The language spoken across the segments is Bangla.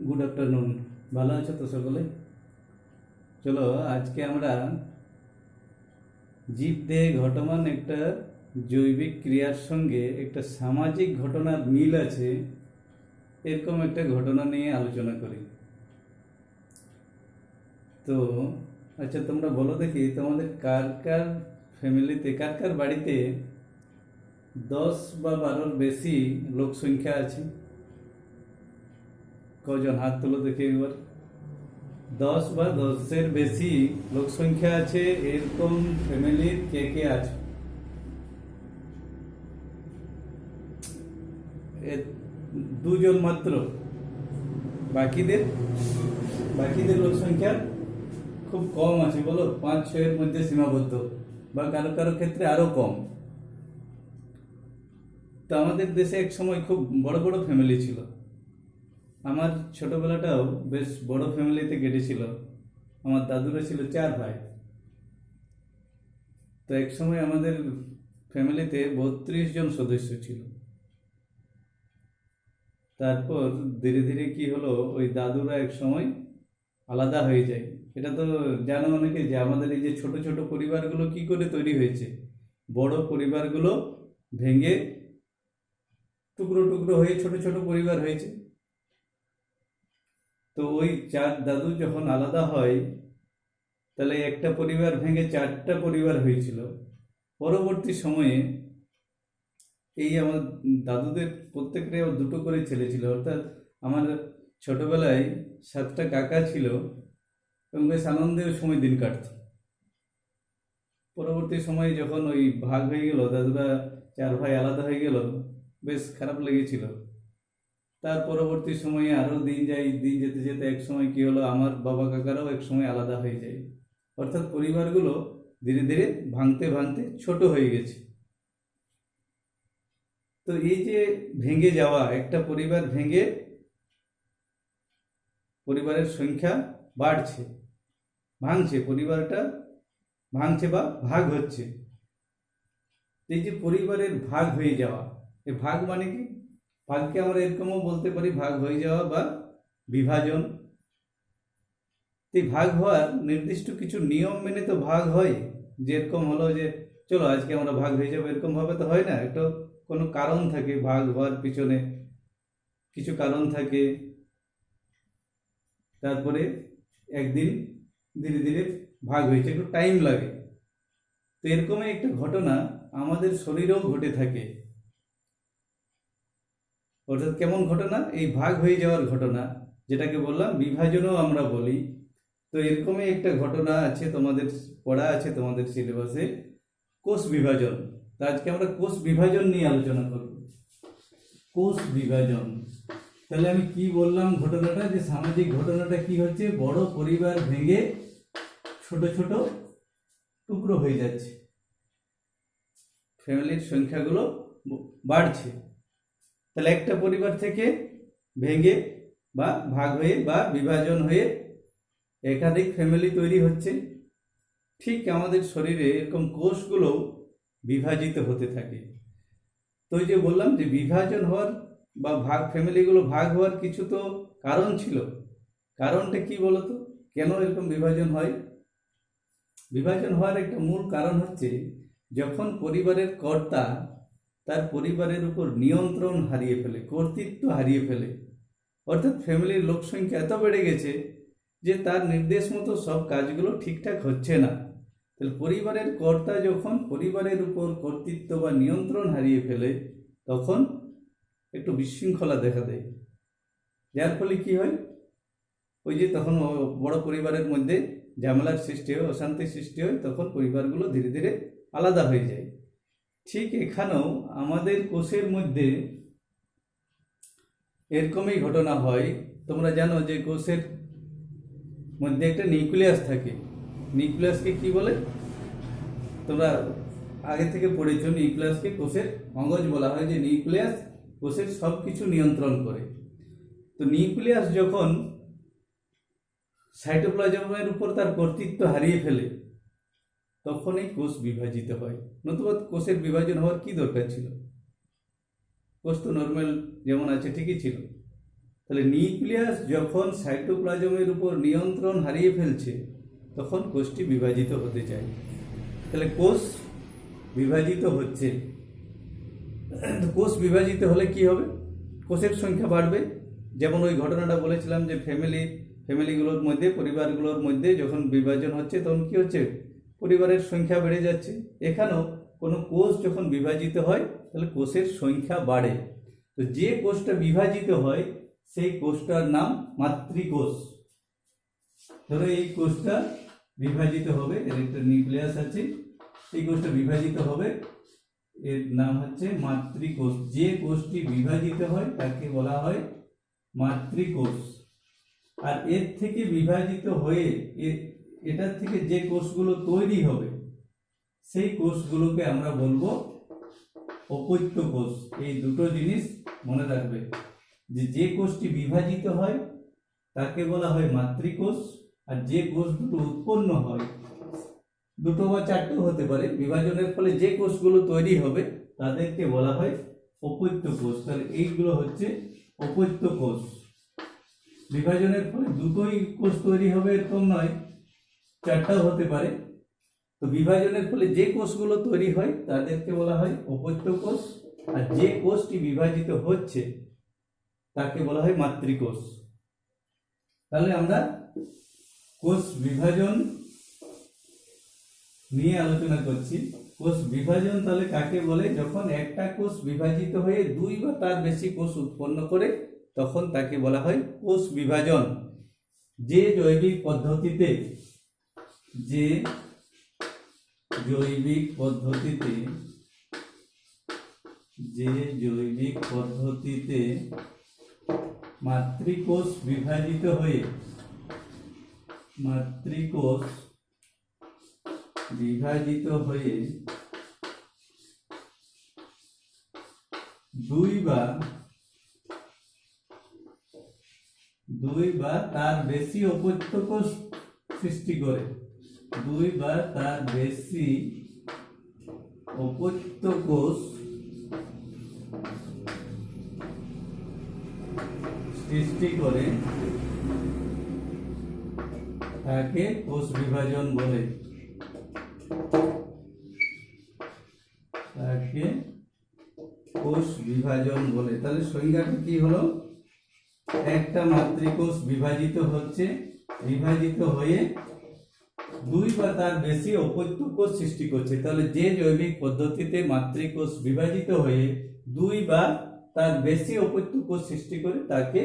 Good afternoon. ভালো আছো তো সকলে? চলো আজকে আমরা জীবদেহে ঘটমান একটা জৈবিক ক্রিয়ার সঙ্গে একটা সামাজিক ঘটনার মিল আছে এরকম একটা ঘটনা নিয়ে আলোচনা করি। তো আচ্ছা, তোমরা বলো দেখি, তোমাদের কার কার ফ্যামিলিতে, কার কার বাড়িতে 10 বা 12-র বেশি লোক সংখ্যা আছে? কজন হাত তুলো দেখি একবার। 10 বা 10-এর বেশি লোক সংখ্যা আছে এরকম ফ্যামিলির কে কে আছে? দুজন মাত্র। বাকিদের বাকিদের লোক সংখ্যা খুব কম আছে, বলো 5-6-এর মধ্যে সীমাবদ্ধ, বা কারো কারো ক্ষেত্রে আরো কম। তো আমাদের দেশে এক সময় খুব বড় বড় ফ্যামিলি ছিল। আমার ছোটবেলাটাও বেশ বড় ফ্যামিলিতে কেটেছিল। আমার দাদুরা ছিল 4 ভাই। তো এক সময় আমাদের ফ্যামিলিতে 32 জন সদস্য ছিল। তারপর ধীরে ধীরে কি হলো, ওই দাদুরা এক সময় আলাদা হয়ে যায়। এটা তো জানো অনেকে যে আমাদের এই যে ছোট ছোট পরিবারগুলো কি করে তৈরি হয়েছে। বড় পরিবারগুলো ভেঙে টুকরো টুকরো হয়ে ছোট ছোট পরিবার হয়েছে। তো ওই 4 দাদু যখন আলাদা হয়, তাহলে একটা পরিবার ভেঙে 4টা পরিবার হয়েছিল। পরবর্তী সময়ে এই আমার দাদুদের প্রত্যেকের দুটো করে ছেলে ছিল, অর্থাৎ আমার ছোটবেলায় 7টা কাকা ছিল এবং বেশ আনন্দে ওই সময় দিন কাটত। পরবর্তী সময়ে যখন ওই ভাগ হয়ে গেল, দাদুরা 4 ভাই আলাদা হয়ে গেল, বেশ খারাপ লেগেছিল। তার পরবর্তী সময়ে আরও দিন যায়, দিন যেতে যেতে এক সময় কি হলো, আমার বাবা কাকারাও এক সময় আলাদা হয়ে যায়। অর্থাৎ পরিবারগুলো ধীরে ধীরে ভাঙতে ভাঙতে ছোট হয়ে গেছে। তো এই যে ভেঙে যাওয়া, একটা পরিবার ভেঙে পরিবারের সংখ্যা বাড়ছে, ভাঙছে, পরিবারটা ভাঙছে বা ভাগ হচ্ছে। এই যে পরিবারের ভাগ হয়ে যাওয়া, এই ভাগ মানে কি? ভাগকে আমরা এরকমও বলতে পারি, ভাগ হয়ে যাওয়া বা বিভাজন। এই ভাগ হওয়ার নির্দিষ্ট কিছু নিয়ম মেনে তো ভাগ হয়। যেরকম হলো যে চলো আজকে আমরা ভাগ হয়ে যাবো, এরকম ভাবে তো হয় না। একটা কোনো কারণ থাকে ভাগ হওয়ার পিছনে, কিছু কারণ থাকে। তারপরে একদিন ধীরে ধীরে ভাগ হয়েছে, একটু টাইম লাগে। তো এরকমই একটা ঘটনা আমাদের শরীরেও ঘটে থাকে। অর্থাৎ কেমন ঘটনা? এই ভাগ হয়ে যাওয়ার ঘটনা, যেটাকে বললাম বিভাজনও আমরা বলি। তো এরকমই একটা ঘটনা আছে, তোমাদের পড়া আছে তোমাদের সিলেবাসে, কোষ বিভাজন। তো আজকে আমরা কোষ বিভাজন নিয়ে আলোচনা করব। কোষ বিভাজন। তাহলে আমি কি বললাম ঘটনাটা, যে সামাজিক ঘটনাটা কি হচ্ছে, বড় পরিবার ভেঙে ছোট ছোট টুকরো হয়ে যাচ্ছে, ফ্যামিলির সংখ্যাগুলো বাড়ছে। তাহলে একটা পরিবার থেকে ভেঙে বা ভাগ হয়ে বা বিভাজন হয়ে একাধিক ফ্যামিলি তৈরি হচ্ছে। ঠিক আমাদের শরীরে এরকম কোষগুলো বিভাজিত হতে থাকে। তো ওই যে বললাম যে বিভাজন হওয়ার বা ভাগ, ফ্যামিলিগুলো ভাগ হওয়ার কিছু তো কারণ ছিল। কারণটা কি বলতো, কেন এরকম বিভাজন হয়? বিভাজন হওয়ার একটা মূল কারণ হচ্ছে যখন পরিবারের কর্তা তার পরিবারের উপর নিয়ন্ত্রণ হারিয়ে ফেলে, কর্তৃত্ব হারিয়ে ফেলে। অর্থাৎ ফ্যামিলির লোক সংখ্যা এত বেড়ে গেছে যে তার নির্দেশ মতো সব কাজগুলো ঠিকঠাক হচ্ছে না। তাহলে পরিবারের কর্তা যখন পরিবারের উপর কর্তৃত্ব বা নিয়ন্ত্রণ হারিয়ে ফেলে, তখন একটু বিশৃঙ্খলা দেখা দেয়। যার ফলে কি হয়, ওই যে তখন বড় পরিবারের মধ্যে ঝামেলার সৃষ্টি হয়, অশান্তির সৃষ্টি হয়, তখন পরিবারগুলো ধীরে ধীরে আলাদা হয়ে যায়। ঠিক এখানেও আমাদের কোষের মধ্যে এরকমই ঘটনা হয়। তোমরা জানো যে কোষের মধ্যে একটা নিউক্লিয়াস থাকে। নিউক্লিয়াসকে কি বলে? তোমরা আগে থেকে পড়েছো, নিউক্লিয়াসকে কোষের মগজ বলা হয়। যে নিউক্লিয়াস কোষের সব কিছু নিয়ন্ত্রণ করে। তো নিউক্লিয়াস যখন সাইটোপ্লাজমের উপর তার কর্তৃত্ব হারিয়ে ফেলে, তখনই কোষ বিভাজিত হয়। নতুবা কোষের বিভাজন হওয়ার কি দরকার ছিল? কোষ তো নর্মাল যেমন আছে ঠিকই ছিল। তাহলে নিউক্লিয়াস যখন সাইটোপ্লাজমের উপর নিয়ন্ত্রণ হারিয়ে ফেলছে তখন কোষটি বিভাজিত হতে চায়। তাহলে কোষ বিভাজিত হচ্ছে, কোষ বিভাজিত হলে কি হবে? কোষের সংখ্যা বাড়বে। যেমন ওই ঘটনাটা বলেছিলাম যে ফ্যামিলিগুলোর মধ্যে, পরিবারগুলোর মধ্যে যখন বিভাজন হচ্ছে তখন কি হচ্ছে? পরিবারের সংখ্যা বেড়ে যাচ্ছে। এখানেও কোনো কোষ যখন বিভাজিত হয় তাহলে কোষের সংখ্যা বাড়ে। তো যে কোষটা বিভাজিত হয় সেই কোষটার নাম মাতৃকোষ। ধরো এই কোষটা বিভাজিত হবে, এর একটা নিউক্লিয়াস আছে, এই কোষটা বিভাজিত হবে, এর নাম হচ্ছে মাতৃকোষ। যে কোষটি বিভাজিত হয় তাকে বলা হয় মাতৃকোষ। আর এর থেকে বিভাজিত হয়ে এটার থেকে যে কোষগুলো তৈরি হবে সেই কোষগুলোকে আমরা বলবো অপত্য কোষ। এই দুটো জিনিস মনে রাখবে, যে কোষটি বিভাজিত হয় তাকে বলা হয় মাতৃকোষ, আর যে কোষ দুটো উৎপন্ন হয়, দুটো বা চারটেও হতে পারে, বিভাজনের ফলে যে কোষগুলো তৈরি হবে তাদেরকে বলা হয় অপত্য কোষ। তাহলে এইগুলো হচ্ছে অপত্য কোষ। বিভাজনের ফলে দুটোই কোষ তৈরি হবে এরকম নয়, চারটাও হতে পারে। তো বিভাজনের ফলে যে কোষগুলো তৈরি হয় তাদেরকে বলা হয় অপত্য কোষ, আর যে কোষটি বিভাজিত হচ্ছে তাকে বলা হয় মাতৃকোষ। তাহলে আমরা কোষ বিভাজন নিয়ে আলোচনা করছি। কোষ বিভাজন তাহলে কাকে বলে? যখন একটা কোষ বিভাজিত হয়ে দুই বা তার বেশি কোষ উৎপন্ন করে তখন তাকে বলা হয় কোষ বিভাজন। যে জৈবিক পদ্ধতিতে মাতৃকোষ বিভাজিত হয়ে দুই বা তার বেশি অপত্য কোষ সৃষ্টি করে, অপত্য কোষ সৃষ্টি করে তাকে কোষ বিভাজন বলে। তাহলে সংজ্ঞাটা কি হলো? একটা মাতৃকোষ বিভাজিত হচ্ছে, বিভাজিত হয়ে দুই বা তার বেশি অপত্য কোষ সৃষ্টি করছে। তাহলে যে জৈবিক পদ্ধতিতে মাতৃকোষ বিভাজিত হয়ে দুই বা তার বেশি অপত্য কোষ সৃষ্টি করে তাকে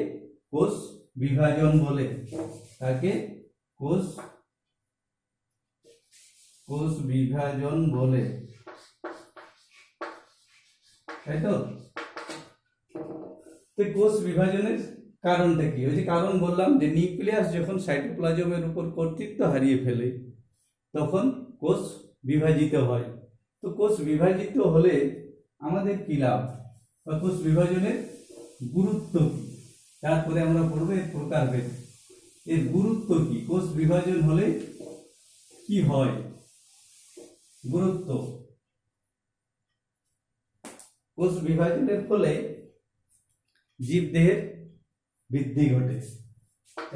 কোষ বিভাজন বলে। কোষ বিভাজন বলে, তাই তো? কোষ বিভাজনের কারণটা কি? ওই যে কারণ বললাম যে নিউক্লিয়াস যখন সাইটোপ্লাজমের উপর কর্তৃত্ব হারিয়ে ফেলে তখন কোষ বিভাজিত হয়। তো কোষ বিভাজিত হলে আমাদের কি লাভ বা কোষ বিভাজনের গুরুত্ব কি? তারপরে আমরা পড়বো এর প্রকারভেদ। এর গুরুত্ব কি? কোষ বিভাজন হলে কি হয়? গুরুত্ব: কোষ বিভাজনের ফলে জীবদেহের বৃদ্ধি ঘটে।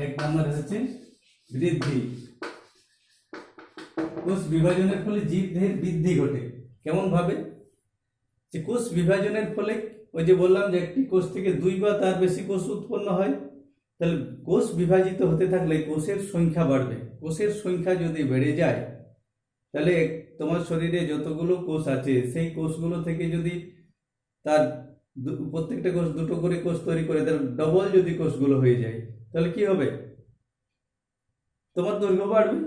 এক নম্বর হচ্ছে বৃদ্ধি। কোষ বিভাজনের ফলে জীবদেহের বৃদ্ধি ঘটে। কেমন ভাবে? যে কোষ বিভাজনের ফলে ওই যে বললাম যে একটি কোষ থেকে দুই বা তার বেশি কোষ উৎপন্ন হয়, তাহলে কোষ বিভাজিত হতে থাকলে কোষের সংখ্যা বাড়বে। কোষের সংখ্যা যদি বেড়ে যায় তাহলে তোমার শরীরে যতগুলো কোষ আছে সেই কোষগুলো থেকে যদি তার প্রত্যেকটা কোষ দুটো করে কোষ তৈরি করে, তাহলে ডবল যদি কোষগুলো হয়ে যায় তাহলে কি হবে? তোমার দৈর্ঘ্য বাড়বে।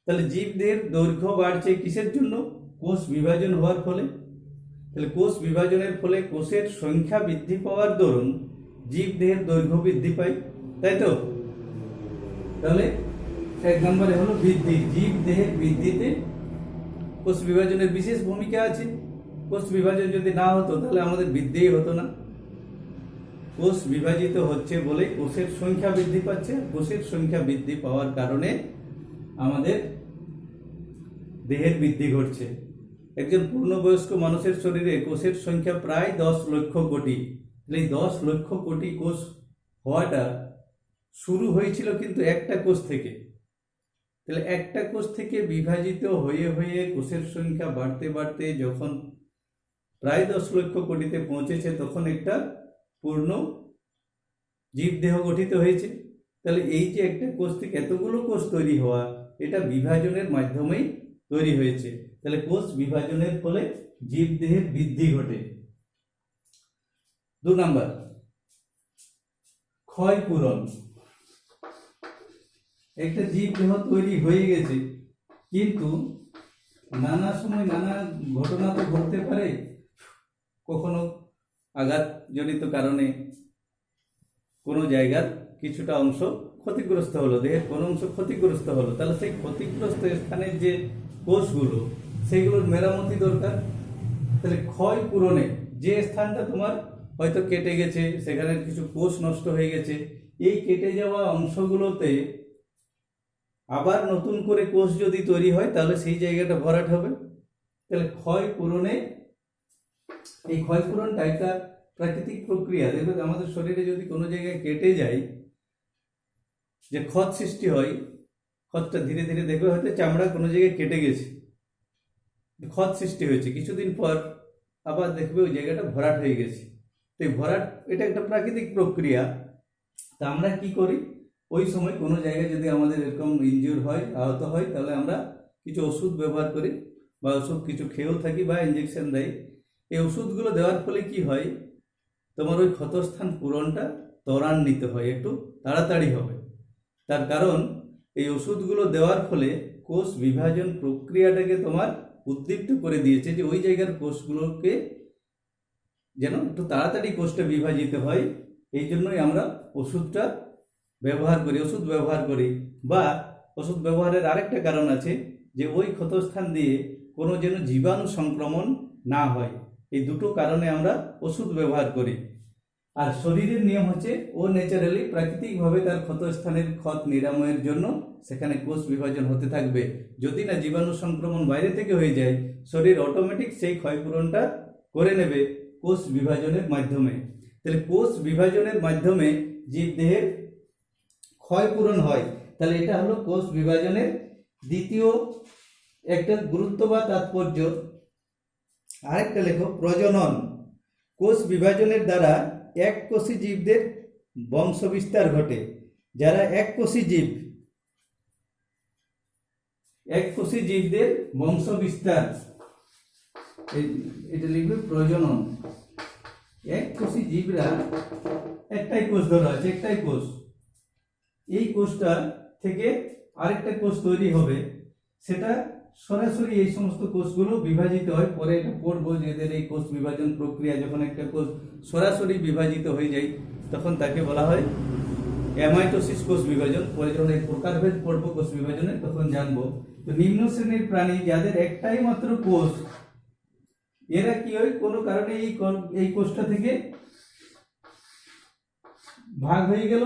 তাহলে জীবদের দৈর্ঘ্য বাড়ছে কিসের জন্য? কোষ বিভাজন হওয়ার ফলে। তাহলে কোষ বিভাজনের ফলে কোষের সংখ্যা বৃদ্ধি পাওয়ার দরুন জীবদেহের দৈর্ঘ্য বৃদ্ধি পায়, তাই তো? তাহলে এক নম্বরে হলো বৃদ্ধি। জীবদেহের বৃদ্ধিতে কোষ বিভাজনের বিশেষ ভূমিকা আছে। কোষ বিভাজন যদি না হতো তাহলে আমাদের বৃদ্ধিই হতো না। কোষ বিভাজিত হচ্ছে বলে কোষের সংখ্যা বৃদ্ধি পাচ্ছে। কোষের সংখ্যা বৃদ্ধি পাওয়ার কারণে আমাদের দেহের বৃদ্ধি ঘটছে। একজন পূর্ণবয়স্ক মানুষের শরীরে কোষের সংখ্যা প্রায় 10 লক্ষ কোটি। এই 10 লক্ষ কোটি কোষ হওয়াটা শুরু হয়েছিল কিন্তু একটা কোষ থেকে। তাহলে একটা কোষ থেকে বিভাজিত হয়ে হয়ে কোষের সংখ্যা বাড়তে বাড়তে যখন প্রায় 10 লক্ষ কোটিতে পৌঁছেছে, তখন একটা পূর্ণ জীবদেহ গঠিত হয়েছে। তাহলে এই যে একটা কোষ থেকে এতগুলো কোষ তৈরি হওয়া, এটা বিভাজনের মাধ্যমেই তৈরি হয়েছে। তাহলে কোষ বিভাজনের ফলে জীবদেহের বৃদ্ধি ঘটে। 2 নাম্বার, ক্ষয়পূরণ। একটা জীবদেহ তৈরি হয়ে গেছে, কিন্তু নানা সময় নানা ঘটনা তো ঘটতে পারে। কখনো আঘাতজনিত কারণে কোনো জায়গার কিছুটা অংশ ক্ষতিগ্রস্ত হলো, দেহের কোনো অংশ ক্ষতিগ্রস্ত হলো, তাহলে সেই ক্ষতিগ্রস্ত স্থানের যে কোষগুলো, সেইগুলোর মেরামতি দরকার। তাহলে ক্ষয়পূরণে যে স্থানটা তোমার হয়তো কেটে গেছে, সেখানে কিছু কোষ নষ্ট হয়ে গেছে, এই কেটে যাওয়া অংশগুলোতে আবার নতুন করে কোষ যদি তৈরি হয়, তাহলে সেই জায়গাটা ভরাট হবে। তাহলে ক্ষয়পূরণে, এই ক্ষয়পূরণটা একটা প্রাকৃতিক প্রক্রিয়া। দেখবে আমাদের শরীরে যদি কোনো জায়গায় কেটে যায়, যে ক্ষত সৃষ্টি হয়, ক্ষতটা ধীরে ধীরে দেখবে হয়তো চামড়া কোনো জায়গায় কেটে গেছে, ক্ষত সৃষ্টি হয়েছে, কিছুদিন পর আবার দেখবে ওই জায়গাটা ভরাট হয়ে গেছে। তো এই ভরাট, এটা একটা প্রাকৃতিক প্রক্রিয়া। তা আমরা কি করি, ওই সময় কোনো জায়গায় যদি আমাদের এরকম ইনজিওর হয়, আহত হয়, তাহলে আমরা কিছু ওষুধ ব্যবহার করি, বা ওষুধ কিছু খেয়েও থাকি, বা ইঞ্জেকশন দেয়। এই ওষুধগুলো দেওয়ার ফলে কি হয়, তোমার ওই ক্ষতস্থান পূরণটা ত্বরান্বিত হয়, একটু তাড়াতাড়ি হবে। তার কারণ এই ওষুধগুলো দেওয়ার ফলে কোষ বিভাজন প্রক্রিয়াটাকে তোমার উদ্দীপ্ত করে দিয়েছে, যে ওই জায়গার কোষগুলোকে যেন একটু তাড়াতাড়ি কোষটা বিভাজিত হয়। এই জন্যই আমরা ওষুধটা ব্যবহার করি, ওষুধ ব্যবহার করি। বা ওষুধ ব্যবহারের আরেকটা কারণ আছে, যে ওই ক্ষতস্থান দিয়ে কোনো যেন জীবাণু সংক্রমণ না হয়। এই দুটো কারণে আমরা ওষুধ ব্যবহার করি। আর শরীরের নিয়ম হচ্ছে, ও ন্যাচারালি প্রাকৃতিকভাবে তার ক্ষতস্থানের ক্ষত নিরাময়ের জন্য সেখানে কোষ বিভাজন হতে থাকবে। যদি না জীবাণু সংক্রমণ বাইরে থেকে হয়ে যায়, শরীর অটোমেটিক সেই ক্ষয়পূরণটা করে নেবে কোষ বিভাজনের মাধ্যমে। তাহলে কোষ বিভাজনের মাধ্যমে জীবদেহের ক্ষয়পূরণ হয়। তাহলে এটা হলো কোষ বিভাজনের দ্বিতীয় একটা গুরুত্ব বা তাৎপর্য। আরেকটা লেখো, প্রজনন। কোষ বিভাজনের দ্বারা এককোষী জীবদের বংশবিস্তার ঘটে। যারা এককোষী জীব, এককোষী জীবদের বংশবিস্তার, এটা লিখবে প্রজনন। এককোষী জীবরা, একটাই কোষ ধরা আছে, একটাই কোষ, এই কোষটা থেকে আরেকটা কোষ তৈরি হবে, সেটা সরাসরি এই সমস্ত কোষগুলো বিভাজিত হয়। পরে এটা পড়বো যে এদের এই কোষ বিভাজন প্রক্রিয়া, যখন একটা কোষ সরাসরি বিভাজিত হয়ে যায়, তখন তাকে বলা হয় অ্যামাইটোসিস কোষ বিভাজন। পরে যখন এই প্রকারভেদ পড়বো কোষ বিভাজনের, তখন জানবো। তো নিম্ন শ্রেণীর প্রাণী যাদের একটাই মাত্র কোষ, এরা কি হয়, কোনো কারণে এই কোষটা থেকে ভাগ হয়ে গেল,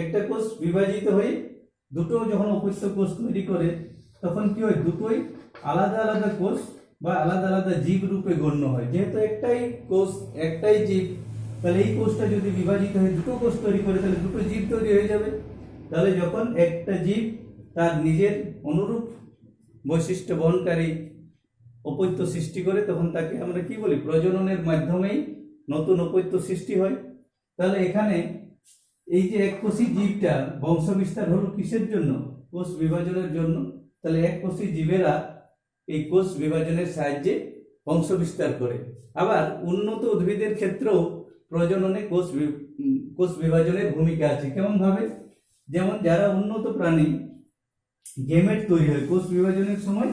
একটা কোষ বিভাজিত হয়ে দুটো যখন অপত্য কোষ তৈরি করে, তখন কি হয়, দুটোই আলাদা আলাদা কোষ বা আলাদা আলাদা জীব রূপে গণ্য হয়। যেহেতু একটাই কোষ, একটাই জীব, তাহলে এই কোষটা যদি বিভাজিত হয়ে দুটো কোষ তৈরি করে, তাহলে দুটো জীব তৈরি হয়ে যাবে। তাহলে যখন একটা জীব তার নিজের অনুরূপ বৈশিষ্ট্য বহনকারী অপত্য সৃষ্টি করে, তখন তাকে আমরা কি বলি, প্রজননের মাধ্যমেই নতুন অপত্য সৃষ্টি হয়। তাহলে এখানে এই যে এককোষী জীবটা বংশবিস্তার হলো কিসের জন্য, কোষ বিভাজনের জন্য। তাহলে এককোষী জীবেরা এই কোষ বিভাজনের সাহায্যে বংশ বিস্তার করে। আবার উন্নত উদ্ভিদের ক্ষেত্রেও প্রজননে কোষ বিভাজনের ভূমিকা আছে। কেমন ভাবে, যেমন যারা উন্নত প্রাণী, গেমেট তৈরি হয়, কোষ বিভাজনের সময়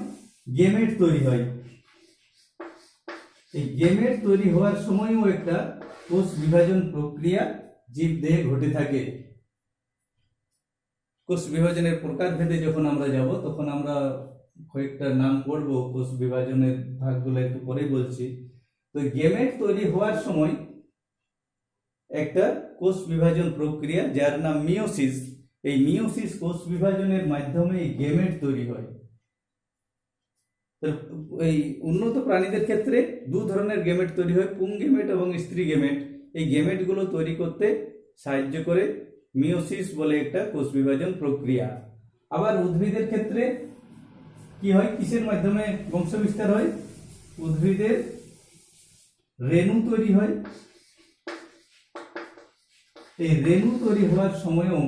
গেমেট তৈরি হয়। এই গেমেট তৈরি হওয়ার সময়ও একটা কোষ বিভাজন প্রক্রিয়া জীবদেহে ঘটে থাকে। কোষ বিভাজনের প্রকারভেদে যখন আমরা যাব, তখন আমরা কয়েকটা নাম পড়বো, কোষ বিভাজনের ভাগগুলো একটু পরে বলছি। তো গেমেট তৈরি হওয়ার সময় একটা কোষ বিভাজন প্রক্রিয়া, যার নাম মিওসিস। এই মিওসিস কোষ বিভাজনের মাধ্যমে এই গেমেট তৈরি হয়। এই উন্নত প্রাণীদের ক্ষেত্রে 2 ধরনের গেমেট তৈরি হয়, পুং গেমেট এবং স্ত্রী গেমেট। এই গেমেটগুলো তৈরি করতে সাহায্য করে মিওসিস বলে একটা কোষ বিভাজন প্রক্রিয়া। আবার উদ্ভিদের ক্ষেত্রে কি হয়, কিসের মাধ্যমে বংশ বিস্তার হয়? উদ্ভিদের রেণু তৈরি হয়। এই রেণু তৈরি হওয়ার সময়ও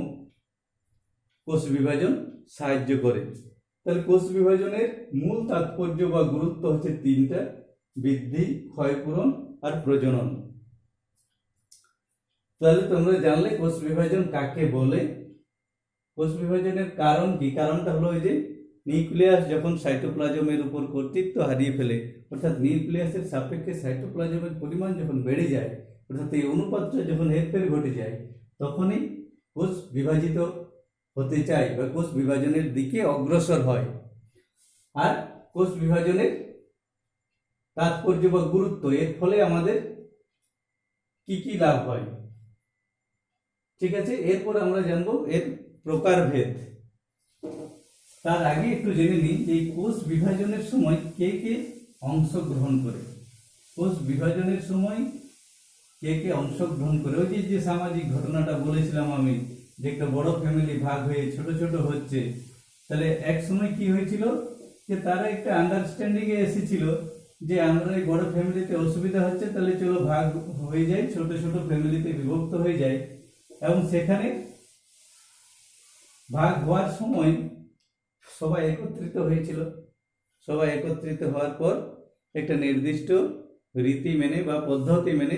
কোষ বিভাজন সাহায্য করে। তাহলে কোষ বিভাজনের মূল তাৎপর্য বা গুরুত্ব হচ্ছে তিনটা: বৃদ্ধি, ক্ষয়পূরণ আর প্রজনন। তাহলে তোমরা জানলে কোষ বিভাজন কাকে বলে। কোষ বিভাজনের কারণ কি? কারণটা হলো ওই যে নিউক্লিয়াস যখন সাইটোপ্লাজমের উপর কর্তৃত্ব হারিয়ে ফেলে, অর্থাৎ নিউক্লিয়াসের সাপেক্ষে সাইটোপ্লাজমের পরিমাণ যখন বেড়ে যায়, অর্থাৎ এই অনুপাতটা যখন হেরফের ঘটে যায়, তখনই কোষ বিভাজিত হতে চায় বা কোষ বিভাজনের দিকে অগ্রসর হয়। আর কোষ বিভাজনের তাৎপর্য বা গুরুত্ব, এর ফলে আমাদের কি কি লাভ হয়, ঠিক আছে। এরপর আমরা জানবো এর প্রকারভেদ। তার আগে একটু জেনে নিই যে কোষ বিভাজনের সময় কে কে অংশগ্রহণ করে। কোষ বিভাজনের সময় কে কে অংশগ্রহণ করে? ওই যে সামাজিক ঘটনাটা বলেছিলাম আমি, যে একটা বড় ফ্যামিলি ভাগ হয়ে ছোট ছোট হচ্ছে, তাহলে এক সময় কি হয়েছিল যে তারা একটা আন্ডারস্ট্যান্ডিং এ এসেছিল যে আমরা এই বড় ফ্যামিলিতে অসুবিধা হচ্ছে, তাহলে চলো ভাগ হয়ে যায়, ছোট ছোট ফ্যামিলিতে বিভক্ত হয়ে যায়। এবং সেখানে ভাগ হওয়ার সময় সবাই একত্রিত হয়েছিল। সবাই একত্রিত হওয়ার পর একটা নির্দিষ্ট রীতি মেনে বা পদ্ধতি মেনে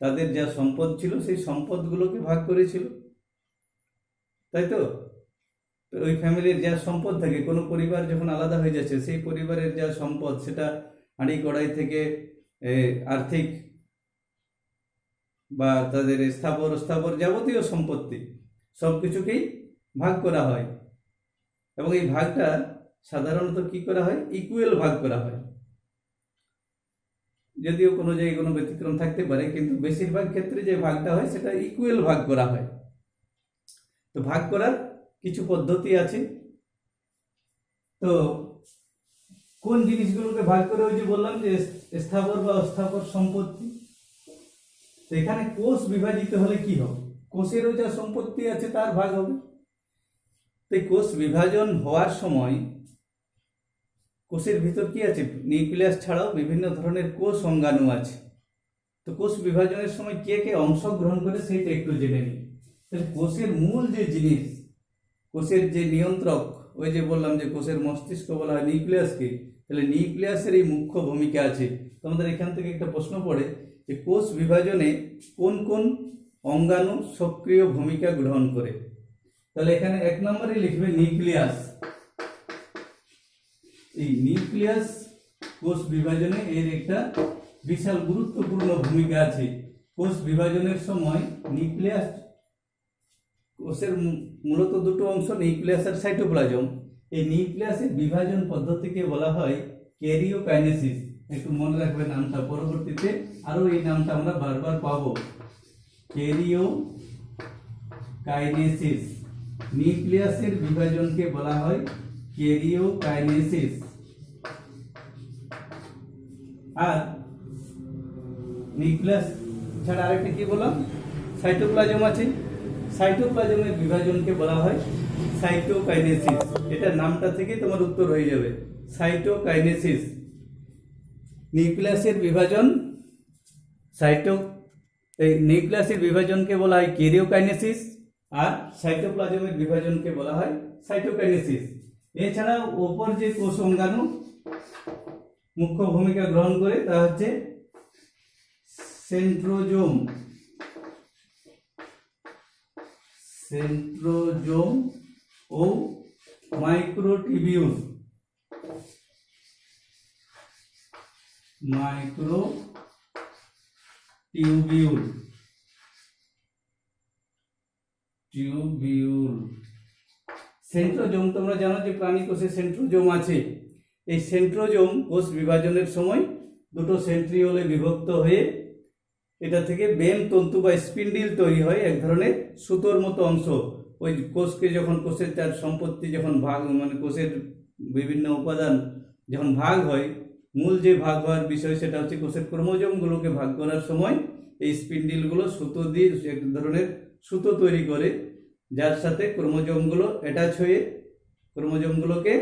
তাদের যা সম্পদ ছিল সেই সম্পদগুলোকে ভাগ করেছিল, তাই তো। ওই ফ্যামিলির যা সম্পদ থাকে, কোনো পরিবার যখন আলাদা হয়ে যাচ্ছে, সেই পরিবারের যা সম্পদ, সেটা হাঁড়ি কড়াই থেকে আর্থিক বা তাদের স্থাবর যাবতীয় সম্পত্তি সবকিছুকেই ভাগ করা হয়। এবং এই ভাগটা সাধারণত কি করা হয়? ইকুয়াল ভাগ করা হয়। যদিও কোনো জায়গায় কোনো ব্যতিক্রম থাকতে পারে, কিন্তু বেশিরভাগ ক্ষেত্রে যে ভাগটা হয় সেটা ইকুয়াল ভাগ করা হয়। তো ভাগ করার কিছু পদ্ধতি আছে। তো কোন জিনিসগুলোকে ভাগ করে, ওই যে বললাম যে স্থাবর বা অস্থাবর সম্পত্তি। তো এখানে কোষ বিভাজিত হলে কি হবে? কোষেরও যা সম্পত্তি আছে তার ভাগ হবে। তো কোষ বিভাজন হওয়ার সময় কোষের ভিতর কি আছে? নিউক্লিয়াস ছাড়াও বিভিন্ন ধরনের কোষ অঙ্গাণু আছে। তো কোষ বিভাজনের সময় কে কে অংশগ্রহণ করে সেটা একটু জেনে নিই। তাহলে কোষের মূল যে জিনিস, কোষের যে নিয়ন্ত্রক, ওই যে বললাম যে কোষের মস্তিষ্ক বলা হয় নিউক্লিয়াসকে, তাহলে নিউক্লিয়াসের এই মুখ্য ভূমিকা আছে। তোমাদের এখান থেকে একটা প্রশ্ন পড়ে যে কোষ বিভাজনে কোন কোন অঙ্গাণু সক্রিয় ভূমিকা গ্রহণ করে। তাহলে এখানে এক নম্বরে লিখবে নিউক্লিয়াস। এই নিউক্লিয়াস কোষ বিভাজনে এর একটা বিশাল গুরুত্বপূর্ণ ভূমিকা আছে। কোষ বিভাজনের সময় নিউক্লিয়াস, কোষের মূলত দুটো অংশ, নিউক্লিয়াস আর সাইটোপ্লাজম। এই নিউক্লিয়াসের বিভাজন পদ্ধতিকে বলা হয় ক্যারিওকাইনেসিস। একটু মনে রাখবে নামটা, পরবর্তীতে আরো এই নামটা আমরা বারবার পাবো, ক্যারিওকাইনেসিস। নিউক্লিয়াসের বিভাজনকে বলা হয় ক্যারিওকাইনেসিস। আর নিউক্লিয়াস ছাড়া আরেকটা কি বললাম? সাইটোপ্লাজম আছে। সাইটোপ্লাজমের বিভাজনকে বলা হয় সাইটোকাইনেসিস। এটা নামটা থেকে তোমার উত্তর হয়ে যাবে, সাইটোকাইনেসিস। নিউক্লিয়াসের বিভাজন নিউক্লিয়াসের বিভাজনকে বলা হয় ক্যারিওকাইনেসিস, আর সাইটোপ্লাজমের বিভাজনকে বলা হয় সাইটোকাইনেসিস। এছাড়াও অপর যে কোষ অঙ্গাণু মুখ্য ভূমিকা গ্রহণ করে তা হচ্ছে সেন্ট্রোজোম ও মাইক্রোটিবিউল। সেন্ট্রোজোম, তোমরা জানো যে প্রাণী কোষে সেন্ট্রোজোম আছে। এই সেন্ট্রোজোম কোষ বিভাজনের সময় দুটো সেন্ট্রিওলে বিভক্ত হয়ে এটা থেকে বেম তন্তু বা স্পিন্ডিল তৈরি হয়, এক ধরনের সুতোর মতো অংশ। ওই কোষকে যখন, কোষের তার সম্পত্তি যখন ভাগ, মানে কোষের বিভিন্ন উপাদান যখন ভাগ হয়, মূল যে ভাগ হওয়ার বিষয় সেটা হচ্ছে কোষের ক্রোমোজোমগুলোকে ভাগ করার সময় এই স্পিন্ডিলগুলো সুতো দিয়ে এক ধরনের সুতো তৈরি করে, যার সাথে ক্রোমোজোমগুলো অ্যাটাচ হয়ে ক্রোমোজোমগুলোকে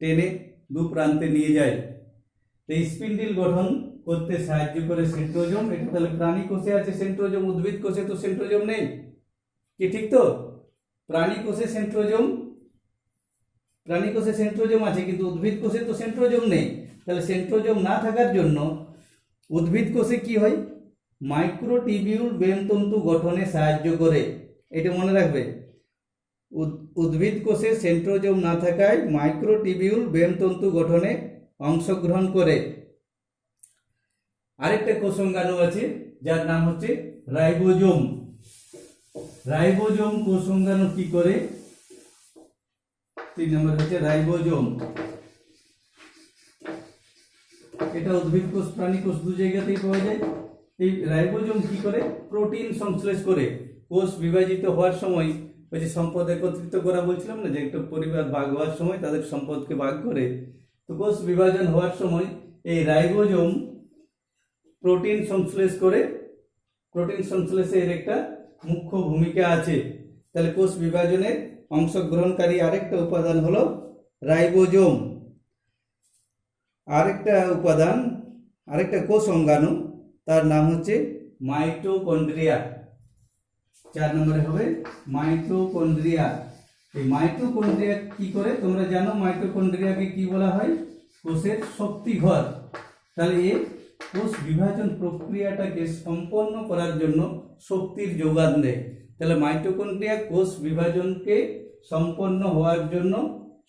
টেনে দু প্রান্তে নিয়ে যায়। তো এই স্পিন্ডিল গঠন করতে সাহায্য করে সেন্ট্রোজোম। এটা তাহলে প্রাণী কোষে আছে সেন্ট্রোজোম, উদ্ভিদ কোষে তো সেন্ট্রোজোম নেই, কি ঠিক তো? প্রাণী কোষে সেন্ট্রোজোম আছে, কিন্তু উদ্ভিদ কোষে তো সেন্ট্রোজোম নেই। তাহলে সেন্ট্রোজোম না থাকার জন্য উদ্ভিদ কোষে কি হয়? মাইক্রোটিবিউল বেমতন্তু গঠনে সাহায্য করে। এটা মনে রাখবে, উদ্ভিদ কোষে সেন্ট্রোজোম না থাকায় মাইক্রোটিবিউল বেমতন্তু গঠনে অংশগ্রহণ করে। আরেকটা কোষাঙ্গাণু আছে যার নাম হচ্ছে রাইবোজোম। রাইবোজোম কোষাঙ্গাণু কি করে? 3 নম্বর হচ্ছে রাইবোজোম। এটা উদ্ভিদ কোষ প্রাণী কোষ দু জায়গাতেই পাওয়া যায়। এই রাইবোজোম কি করে? প্রোটিন সংশ্লেষ করে। কোষ বিভাজিত হওয়ার সময় ওই যে সম্পদ একত্রিত করা বলছিলাম না, যে একটা পরিবার ভাগ হওয়ার সময় তাদের সম্পদকে ভাগ করে, তো কোষ বিভাজন হওয়ার সময় এই রাইবোজোম প্রোটিন সংশ্লেষ করে। প্রোটিন সংশ্লেষে এর একটা মুখ্য ভূমিকা আছে। তাহলে কোষ বিভাজনে অংশগ্রহণকারী আরেকটা উপাদান হলো রাইবোজোম। আরেকটা কোষ অঙ্গাণু, তার নাম হচ্ছে মাইটোকন্ড্রিয়া। 4 নম্বরে হবে মাইটোকন্ড্রিয়া। এই মাইটোকন্ড্রিয়া কি করে তোমরা জানো? মাইটোকন্ড্রিয়াকে কি বলা হয়? কোষের শক্তিঘর। তাহলে এই কোষ বিভাজন প্রক্রিয়াটাকে সম্পন্ন করার জন্য শক্তির যোগান দেয়। তাহলে মাইটোকন্ড্রিয়া কোষ বিভাজনকে সম্পন্ন হওয়ার জন্য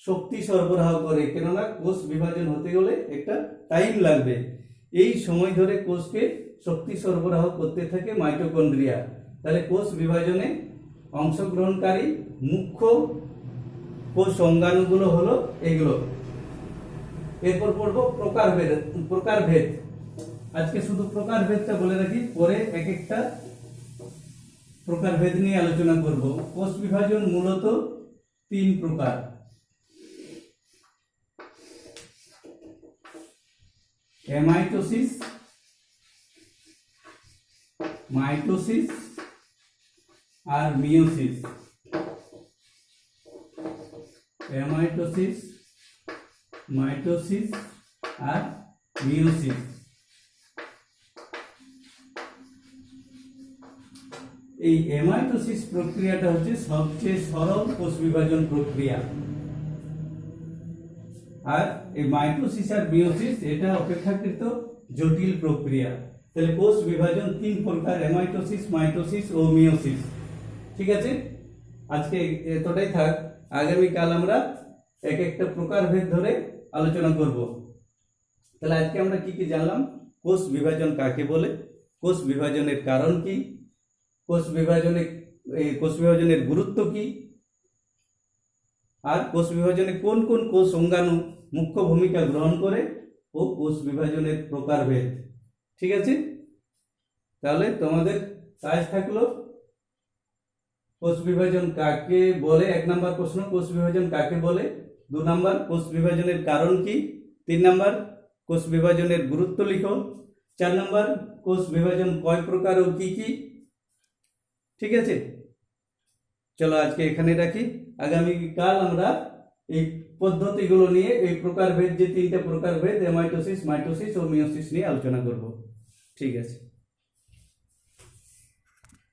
শক্তি সরবরাহ করে, কেননা কোষ বিভাজন হতে গেলে একটা টাইম লাগবে। এই সময় ধরে কোষকে শক্তি সরবরাহ করতে থাকে মাইটোকন্ড্রিয়া। তাহলে কোষ বিভাজনে অংশগ্রহণকারী মুখ্য কোষ অঙ্গাণুগুলো হলো এগুলো। এরপর পড়বো প্রকারভেদ। আজকে শুধু প্রকারভেদটা বলে রাখি, পরে এক একটা প্রকারভেদ নিয়ে আলোচনা করব। কোষ বিভাজন মূলত 3 প্রকার। মাইটোসিস আর মিয়োসিস। মাইটোসিস আর মিয়োসিস। এই এমাইটোসিস প্রক্রিয়াটা হচ্ছে সবচেয়ে সরল কোষ বিভাজন প্রক্রিয়া, আর এই মাইটোসিস আর মিয়োসিস এটা অপেক্ষাকৃত জটিল প্রক্রিয়া। তাহলে কোষ বিভাজন 3 প্রকার: এমাইটোসিস, মাইটোসিস ও মিয়োসিস। ঠিক আছে, আজকে এতটাই থাক। আগামীকাল আমরা এক একটা প্রকারভেদ ধরে আলোচনা করব। তাহলে আজকে আমরা কি কি জানলাম? কোষ বিভাজন কাকে বলে, কোষ বিভাজনের কারণ কি, কোষ বিভাজনের গুরুত্ব কি, আর কোষ বিভাজনে কোন কোন কোষ অঙ্গাণু মুখ্য ভূমিকা গ্রহণ করে, ও কোষ বিভাজনের প্রকারভেদ। ঠিক আছে, তাহলে তোমাদের কাজ থাকলো কোষ বিভাজন কাকে বলে। 1 নম্বর প্রশ্ন, কোষ বিভাজন কাকে বলে। 2 নম্বর, কোষ বিভাজনের কারণ কি। 3 নম্বর, কোষ বিভাজনের গুরুত্ব লিখো। 4 নম্বর, কোষ বিভাজন কয় প্রকার ও কি কি। ঠিক আছে, চলো আজকে এখানে রাখি। আগামীকাল আমরা এই পদ্ধতিগুলো নিয়ে, এই প্রকারভেদ, যে 3টা প্রকারভেদ, এমাইটোসিস, মাইটোসিস ও মিয়োসিস নিয়ে আলোচনা করব। ঠিক আছে।